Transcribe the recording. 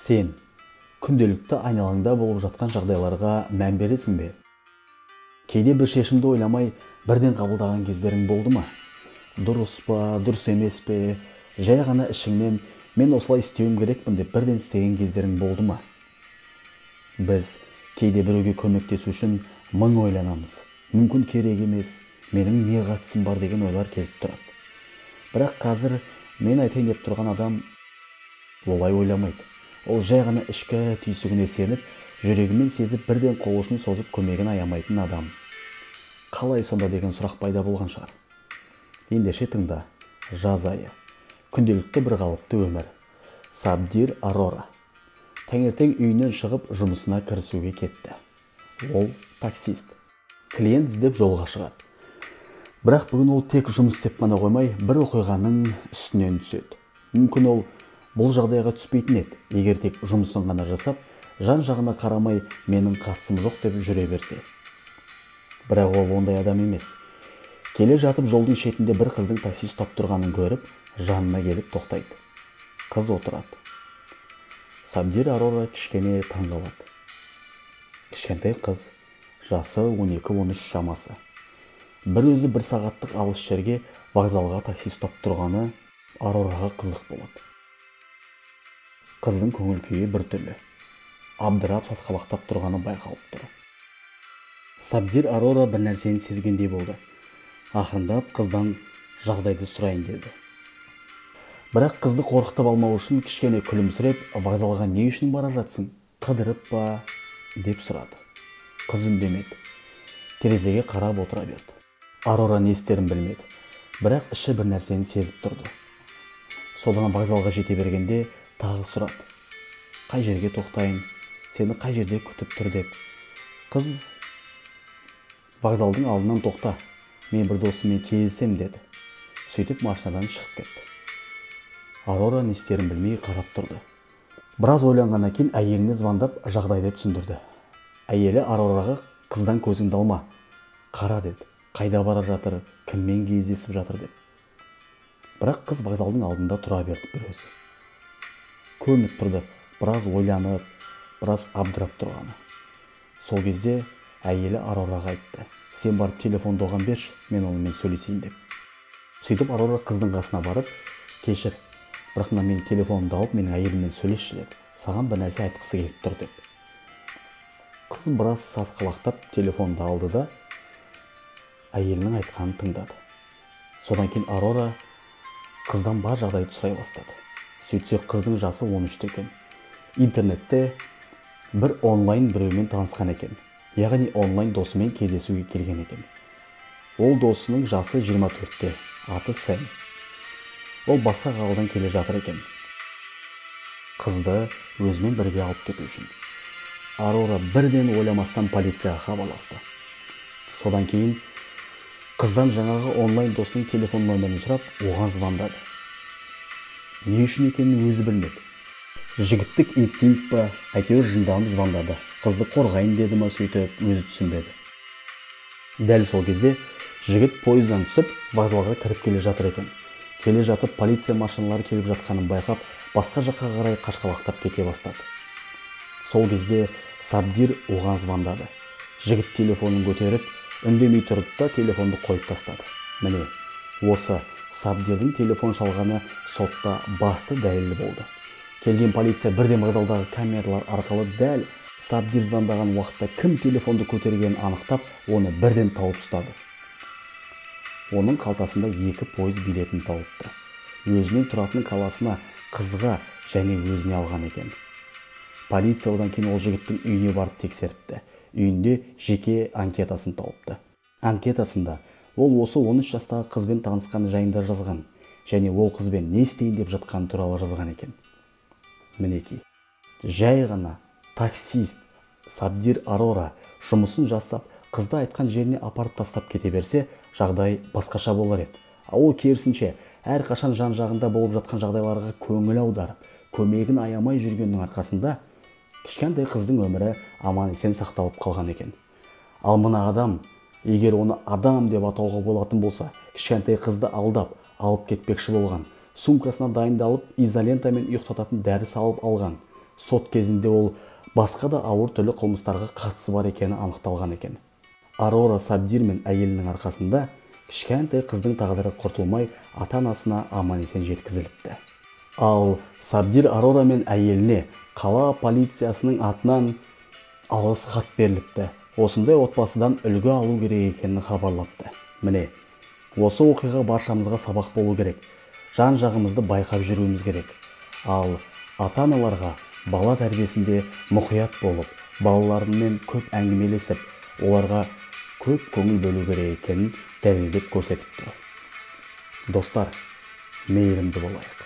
Сен күнделікті айналаңда болып жатқан жағдайларға мән бересің бе? Кейде бір шешімді ойламай бірден қабылдаған кездерің болды ма? Дұрыс па, дұрыс емес пе, жай ғана ішіңнен мен осылай істеуім керекпін деп бірден істеген кездерің болды ма? Біз кейде біреуге көмектесу үшін мың ойланамыз. Мүмкін керек емес, менің не қатысым бар деген ойлар келіп тұрады. Бірақ қазір мен айтайын деп тұрған адам олай ойламайды. Ол жай ғана ішкі түйсігіне сеніп, жүрегімен сезіп бірден қол ұшын созып көмегін аямайтын адам. Қалай сонда деген сұрақ пайда болған шығар. Ендеше тыңда, жаз айы, күнделікті бір қалыпты өмір. Сабдир Арора таңертең үйінен шығып жұмысына кірісуге кетті. Ол таксист. Клиент іздеп жолға шығады. Бірақ бүгін ол тек жұмыс істеп қана қоймай, бір оқиғаның үстінен түседі. Мүмкін ол бұл жағдайға түспейтін еді, егер тек жұмысын ғана жасап, жан-жағына қарамай менің қатысым жоқ деп жүре берсе. Бірақ ол ондай адам емес. Келе жатып жолдың шетінде бір қыздың такси ұстап тұрғанын көріп, жанына келіп тоқтайды. Қыз отырады. Сабдир Арора кішкене таңғалады. Кішкентай қыз, жасы 12-13 шамасы. Бір өзі бір сағаттық алыс жерге вокзалға такси ұстап тұрғаны Арораға қызық болады. Қыздың көңіл күйі бір түрлі. Абдырап сасқалақтап тұрғаны байқалып тұр. Сабдир Арора бір нәрсені сезгендей болды. Ақырындап қыздан жағдайды сұрайын деді. Бірақ қызды қорқытып алмау үшін кішкене күлімсіреп, вокзалға не үшін бара жатсың? Қыдырып па? Деп сұрады. Қыз үндемеді. Терезеге қарап отыра берді. Арора не істерін білмеді. Бірақ іші бір нәрсені сезіп тұрды. Содан вокзалға жете бергенде тағы сұрады. Қай жерге тоқтайын? Сені қай жерде күтіп тұр деп. Қыз вокзалдың алдынан тоқта. Мен бір досыммен кездесем деді. Сөйтіп машинадан шығып кетті. Арора не істерін білмей қарап тұрды. Біраз ойланғаннан кейін әйеліне звондап жағдайды түсіндірді. Әйелі Арораға қыздан көзіңді алма. Қара деді. Қайда бара жатыр, кіммен кездесіп жатыр деп. Бірақ қыз вокзалдың алдында тұра берді бір өзі. Көрініп тұрды, біраз ойланып, біраз абдырап тұрғаны. Сол кезде әйелі Арораға айтты. Сен барып телефонды оған берші, мен онымен сөйлесейін деп. Сөйтіп Арора қыздың қасына барып, кешір, бірақ мен телефонымды алып, менің әйеліммен сөйлесші деді. Саған бір нәрсе айтқысы келіп тұр деп. Қыз біраз сасқалақтап телефонды алды да әйелінің айтқанын тыңдады. Содан кейін Арора қыздан бар жағдайды сұрай бастады. Сөйтсе қыздың жасы 13 екен. Интернетте бір онлайн біреумен танысқан екен. Яғни онлайн досымен кездесуге келген екен. Ол досының жасы 24-те, аты Сэм. Ол басқа қаладан келе жатыр екен. Қызды өзімен бірге алып кету үшін. Арора бірден ойламастан полицияға хабарласты. Содан кейін қыздан жаңағы онлайн досының телефон нөмірін сұрап, оған звондады. Не үшін екенін өзі білмеді. Жігіттік инстинкт па, әйтеуір жынданып звондады. Қызды қорғайын деді ма, сөйтіп өзі түсінбеді. Дәл сол кезде жігіт пойыздан түсіп, вокзалға кіріп келе жатыр екен. Келе жатып полиция машиналары келіп жатқанын байқап, басқа жаққа қарай қашқалақтап кете бастады. Сол кезде Сабдир оған звондады. Жігіт телефонын көтеріп, үндемей тұрды да телефонды қойып тастады. Міне, осы Сабдирдің телефон шалғаны сотта басты дәлел болды. Келген полиция бірден вокзалдағы камералар арқылы дәл Сабдир звондаған уақытта кім телефонды көтергенін анықтап, оны бірден тауып ұстады. Оның қалтасында 2 пойыз билетін тауыпты. Өзінің тұратын қаласына, қызға және өзіне алған екен. Полиция одан кейін ол жігіттің үйіне барып тексеріпті. Үйінде жеке анкетасын тауыпты. Анкетасында ол осы 13 жастағы қызбен танысқаны жайында жазған, және ол қызбен не істейін деп жатқаны туралы жазған екен. Мінекей, жай ғана таксист Сабдир Арора жұмысын жасап, қызды айтқан жеріне апарып тастап кете берсе, жағдай басқаша болар еді. Ол керісінше, әрқашан жан-жағында болып жатқан жағдайларға көңіл аударып, көмегін аямай жүргеннің арқасында кішкентай қыздың өмірі аман-есен сақталып қалған екен. Ал мына адам, егер оны адам деп атауға болатын болса, кішкентай қызды алдап, алып кетпекші болған, сумкасына дайындалып изолентамен ұйықтататын дәрі салып алған, сот кезінде ол басқа да ауыр түрлі қылмыстарға қатысы бар екені анықталған екен. Арора Сабдир мен әйелінің арқасында кішкентай қыздың тағдыры құртылмай ата-анасына аман-есен жеткізіліпті. Ал Сабдир Арора мен әйеліне қала полициясының атынан алғыс хат беріліпті. Осындай отбасыдан үлгі алу керек екенін хабарлапты. Міне, осы оқиға баршамызға сабақ болу керек. Жан-жағымызды байқап жүруіміз керек. Ал ата-аналарға бала тәрбиесінде мұқият болып, балаларымен көп әңгімелесіп, оларға көп көңіл бөлу керек екенін дәлелдеп көрсетіп тұр. Достар, мейірімді болайық.